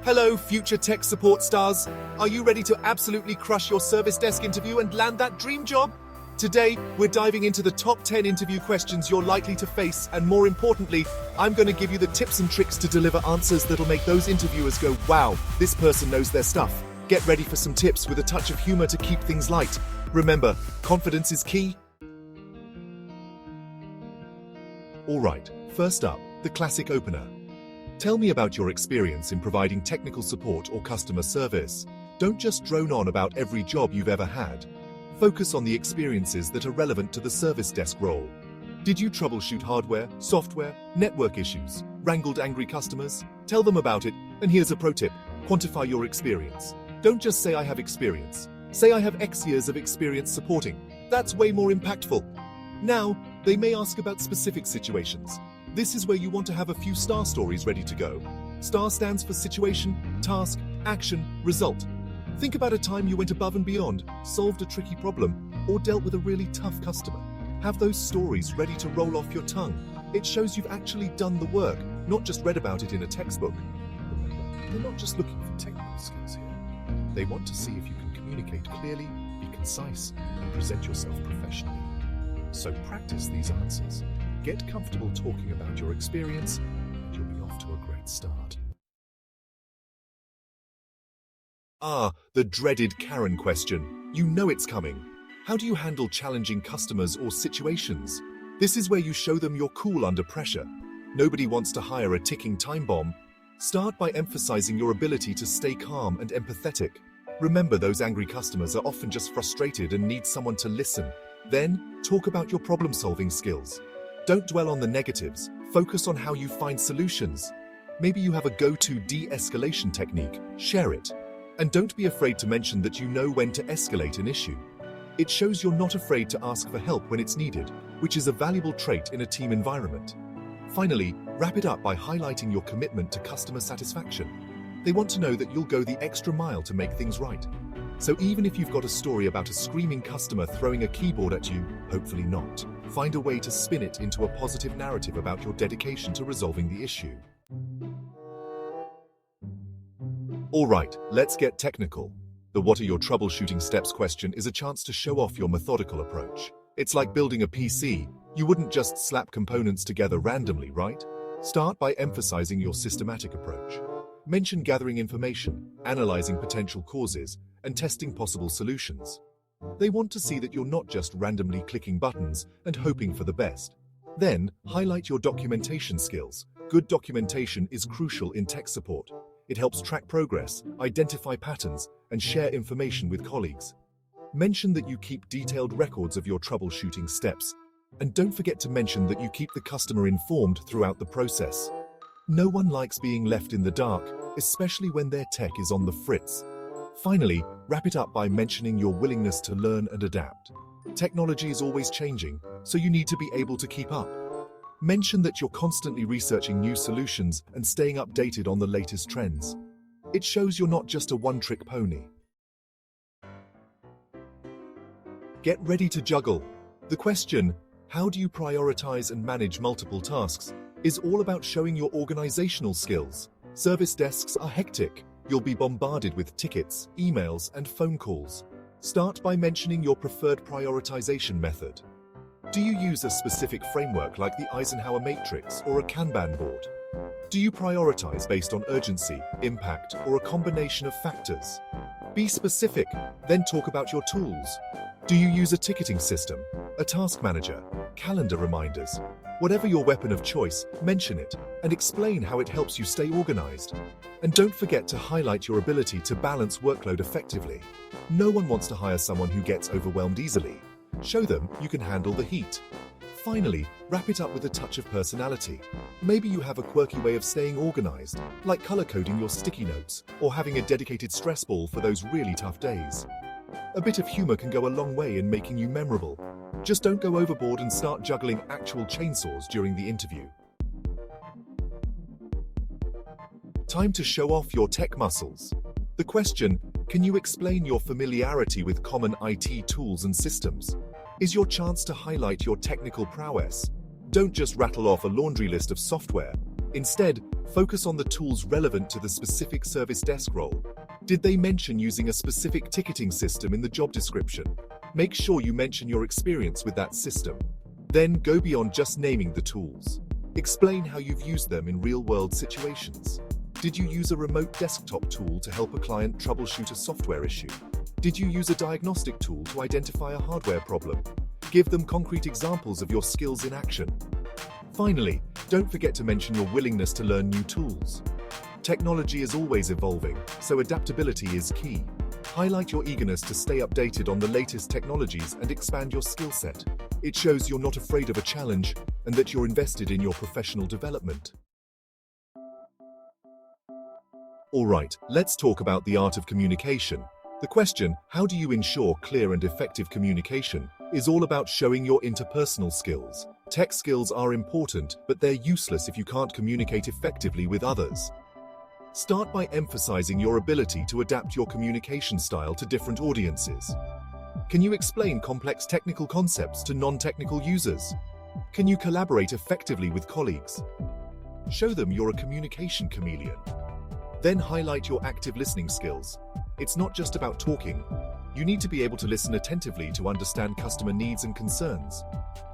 Hello, future tech support stars. Are you ready to absolutely crush your service desk interview and land that dream job? Today, we're diving into the top 10 interview questions you're likely to face, and more importantly, I'm going to give you the tips and tricks to deliver answers that'll make those interviewers go, wow, this person knows their stuff. Get ready for some tips with a touch of humor to keep things light. Remember, confidence is key. All right, first up, the classic opener. Tell me about your experience in providing technical support or customer service. Don't just drone on about every job you've ever had. Focus on the experiences that are relevant to the service desk role. Did you troubleshoot hardware, software, network issues, wrangled angry customers? Tell them about it, and here's a pro tip. Quantify your experience. Don't just say I have experience. Say I have X years of experience supporting. That's way more impactful. Now, they may ask about specific situations. This is where you want to have a few STAR stories ready to go. STAR stands for situation, task, action, result. Think about a time you went above and beyond, solved a tricky problem, or dealt with a really tough customer. Have those stories ready to roll off your tongue. It shows you've actually done the work, not just read about it in a textbook. Remember, they're not just looking for technical skills here. They want to see if you can communicate clearly, be concise, and present yourself professionally. So practice these answers. Get comfortable talking about your experience, and you'll be off to a great start. The dreaded Karen question. You know it's coming. How do you handle challenging customers or situations? This is where you show them you're cool under pressure. Nobody wants to hire a ticking time bomb. Start by emphasizing your ability to stay calm and empathetic. Remember, those angry customers are often just frustrated and need someone to listen. Then, talk about your problem-solving skills. Don't dwell on the negatives. Focus on how you find solutions. Maybe you have a go-to de-escalation technique. Share it. And don't be afraid to mention that you know when to escalate an issue. It shows you're not afraid to ask for help when it's needed, which is a valuable trait in a team environment. Finally, wrap it up by highlighting your commitment to customer satisfaction. They want to know that you'll go the extra mile to make things right. So even if you've got a story about a screaming customer throwing a keyboard at you, hopefully not, find a way to spin it into a positive narrative about your dedication to resolving the issue. All right, let's get technical. The "what are your troubleshooting steps" question is a chance to show off your methodical approach. It's like building a PC. You wouldn't just slap components together randomly, right? Start by emphasizing your systematic approach. Mention gathering information, analyzing potential causes, and testing possible solutions. They want to see that you're not just randomly clicking buttons and hoping for the best. Then, highlight your documentation skills. Good documentation is crucial in tech support. It helps track progress, identify patterns, and share information with colleagues. Mention that you keep detailed records of your troubleshooting steps. And don't forget to mention that you keep the customer informed throughout the process. No one likes being left in the dark, especially when their tech is on the fritz. Finally, wrap it up by mentioning your willingness to learn and adapt. Technology is always changing, so you need to be able to keep up. Mention that you're constantly researching new solutions and staying updated on the latest trends. It shows you're not just a one-trick pony. Get ready to juggle. The question, how do you prioritize and manage multiple tasks, is all about showing your organizational skills. Service desks are hectic. You'll be bombarded with tickets, emails, and phone calls. Start by mentioning your preferred prioritization method. Do you use a specific framework like the Eisenhower matrix or a Kanban board? Do you prioritize based on urgency, impact, or a combination of factors? Be specific, then talk about your tools. Do you use a ticketing system, a task manager, calendar reminders? Whatever your weapon of choice, mention it and explain how it helps you stay organized. And don't forget to highlight your ability to balance workload effectively. No one wants to hire someone who gets overwhelmed easily. Show them you can handle the heat. Finally, wrap it up with a touch of personality. Maybe you have a quirky way of staying organized, like color-coding your sticky notes or having a dedicated stress ball for those really tough days. A bit of humor can go a long way in making you memorable. Just don't go overboard and start juggling actual chainsaws during the interview. Time to show off your tech muscles. The question, can you explain your familiarity with common IT tools and systems? Is your chance to highlight your technical prowess. Don't just rattle off a laundry list of software. Instead, Focus on the tools relevant to the specific service desk role. Did they mention using a specific ticketing system in the job description? Make sure you mention your experience with that system. Then go beyond just naming the tools. Explain how you've used them in real-world situations. Did you use a remote desktop tool to help a client troubleshoot a software issue? Did you use a diagnostic tool to identify a hardware problem? Give them concrete examples of your skills in action. Finally, don't forget to mention your willingness to learn new tools. Technology is always evolving, so adaptability is key. Highlight your eagerness to stay updated on the latest technologies and expand your skill set. It shows you're not afraid of a challenge and that you're invested in your professional development. Alright, let's talk about the art of communication. The question, how do you ensure clear and effective communication, is all about showing your interpersonal skills. Tech skills are important, but they're useless if you can't communicate effectively with others. Start by emphasizing your ability to adapt your communication style to different audiences. Can you explain complex technical concepts to non-technical users? Can you collaborate effectively with colleagues? Show them you're a communication chameleon. Then highlight your active listening skills. It's not just about talking. You need to be able to listen attentively to understand customer needs and concerns.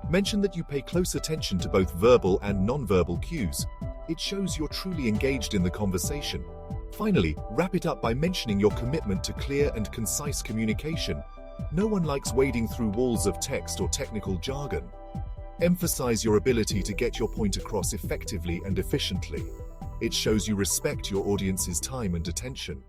Mention that you pay close attention to both verbal and non-verbal cues. It shows you're truly engaged in the conversation. Finally, wrap it up by mentioning your commitment to clear and concise communication. No one likes wading through walls of text or technical jargon. Emphasize your ability to get your point across effectively and efficiently. It shows you respect your audience's time and attention.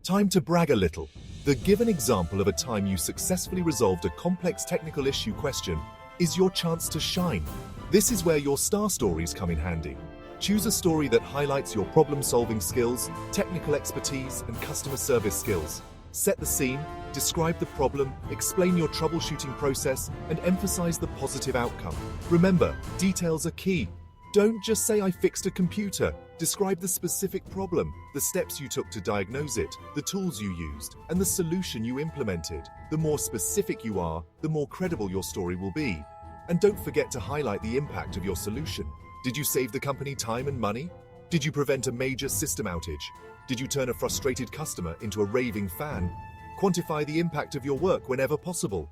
Time to brag a little. The given example of a time you successfully resolved a complex technical issue question is your chance to shine. This is where your star stories come in handy. Choose a story that highlights your problem-solving skills, technical expertise, and customer service skills. Set the scene, describe the problem, explain your troubleshooting process, and emphasize the positive outcome. Remember, details are key. Don't just say, "I fixed a computer." Describe the specific problem, the steps you took to diagnose it, the tools you used, and the solution you implemented. The more specific you are, the more credible your story will be. And don't forget to highlight the impact of your solution. Did you save the company time and money? Did you prevent a major system outage? Did you turn a frustrated customer into a raving fan? Quantify the impact of your work whenever possible.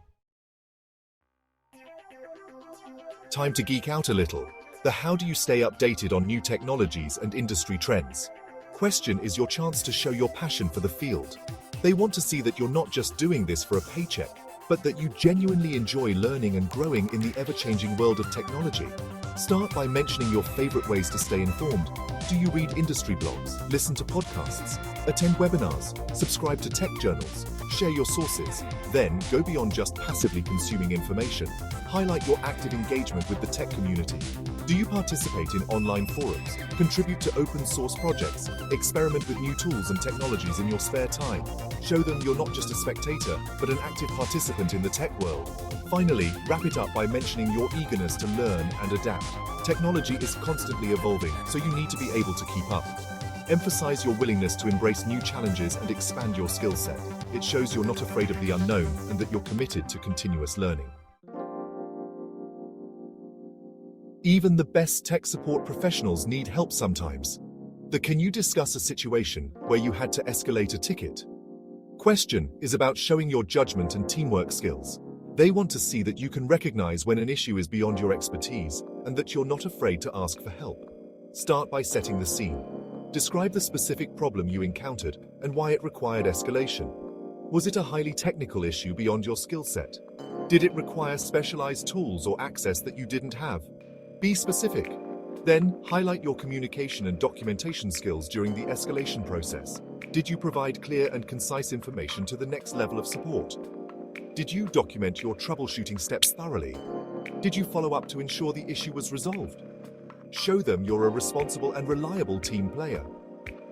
Time to geek out a little. The how do you stay updated on new technologies and industry trends? Question is your chance to show your passion for the field. They want to see that you're not just doing this for a paycheck, but that you genuinely enjoy learning and growing in the ever-changing world of technology. Start by mentioning your favorite ways to stay informed. Do you read industry blogs, listen to podcasts, attend webinars, subscribe to tech journals, share your sources? Then go beyond just passively consuming information. Highlight your active engagement with the tech community. Do you participate in online forums, contribute to open source projects, experiment with new tools and technologies in your spare time? Show them you're not just a spectator, but an active participant in the tech world. Finally, wrap it up by mentioning your eagerness to learn and adapt. Technology is constantly evolving, so you need to be able to keep up. Emphasize your willingness to embrace new challenges and expand your skill set. It shows you're not afraid of the unknown and that you're committed to continuous learning. Even the best tech support professionals need help sometimes. Can you discuss a situation where you had to escalate a ticket? Question is about showing your judgment and teamwork skills. They want to see that you can recognize when an issue is beyond your expertise and that you're not afraid to ask for help. Start by setting the scene. Describe the specific problem you encountered and why it required escalation. Was it a highly technical issue beyond your skill set? Did it require specialized tools or access that you didn't have? Be specific. Then, highlight your communication and documentation skills during the escalation process. Did you provide clear and concise information to the next level of support? Did you document your troubleshooting steps thoroughly? Did you follow up to ensure the issue was resolved? Show them you're a responsible and reliable team player.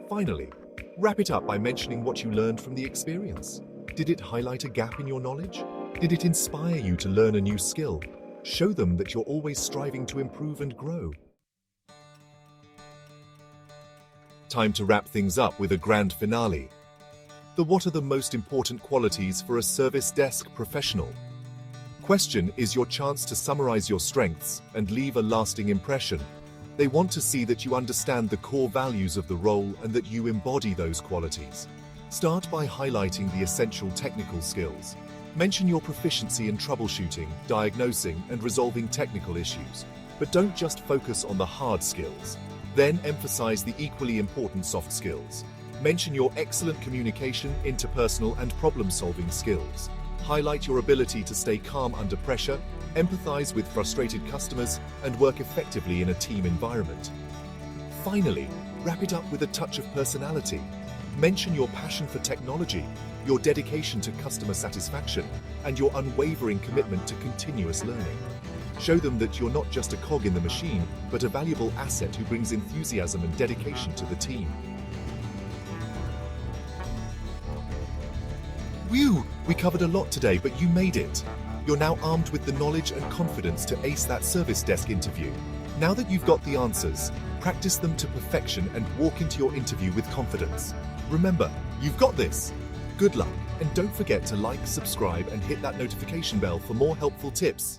Finally, wrap it up by mentioning what you learned from the experience. Did it highlight a gap in your knowledge? Did it inspire you to learn a new skill? Show them that you're always striving to improve and grow. Time to wrap things up with a grand finale. What are the most important qualities for a service desk professional? question is your chance to summarize your strengths and leave a lasting impression. They want to see that you understand the core values of the role and that you embody those qualities. Start by highlighting the essential technical skills. Mention your proficiency in troubleshooting, diagnosing, and resolving technical issues. But don't just focus on the hard skills. Then emphasize the equally important soft skills. Mention your excellent communication, interpersonal, and problem-solving skills. Highlight your ability to stay calm under pressure, empathize with frustrated customers, and work effectively in a team environment. Finally, wrap it up with a touch of personality. Mention your passion for technology, your dedication to customer satisfaction, and your unwavering commitment to continuous learning. Show them that you're not just a cog in the machine, but a valuable asset who brings enthusiasm and dedication to the team. Whew! We covered a lot today, but you made it. You're now armed with the knowledge and confidence to ace that service desk interview. Now that you've got the answers, practice them to perfection and walk into your interview with confidence. Remember, you've got this. Good luck, and don't forget to like, subscribe, and hit that notification bell for more helpful tips.